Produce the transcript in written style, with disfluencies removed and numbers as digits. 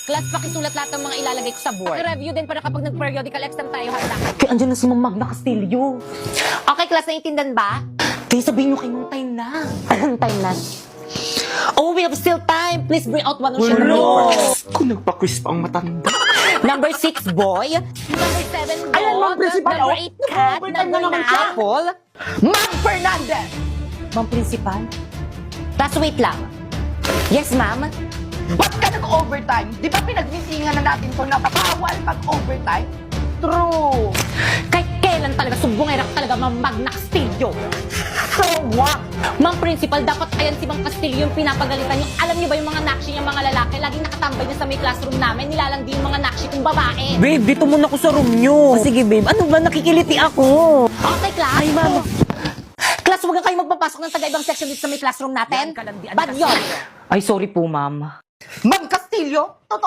Class, pakisulat lahat ng mga ilalagay ko sa board. Paki-review din para kapag nag-periodical exam tayo, handa kayo. Kaya andyan na si Ma'am Magna Castillo. Okay, class, naiintindihan ba? Kaya sabihin nyo kay Ma'am time na. Anong time na? Oh, we have still time. Please bring out one of your Hello! papers. Kung nagpa-quiz pa ang matanda. Number 6, boy. Number 7, dog. Ayan, Ma'am Principal, Number oh. 8, cat. Nag-overtime Number na naman 9, siya. apple. Ma'am Fernandez! Ma'am Principal. Class, wait lang. Yes, ma'am. Ba't ka nag-overtime? Di ba pinagmitingan na natin itong napakawal pag-overtime? True! Kahit kailan talaga, sumbongera ka talaga, Ma'am Magna Castillo. So what? Ma'am Principal, dapat ayan si Ma'am Castillo yung pinapagalitan niyo. Alam niyo ba yung mga nakshi niyang mga lalaki, laging nakatambay niya sa may classroom namin, nilalandi yung mga nakshi kong babae. Babe, dito muna ako sa room nyo. Sige, babe. Ano ba? Nakikiliti ako. Okay, class. Ay, ma'am. Class, huwag na kayo magpapasok ng taga-ibang section dito sa may classroom natin. Yan, kalandian Bad kasi. yun. Ay, sorry po, ma'am. Ma'am Castillo, totoo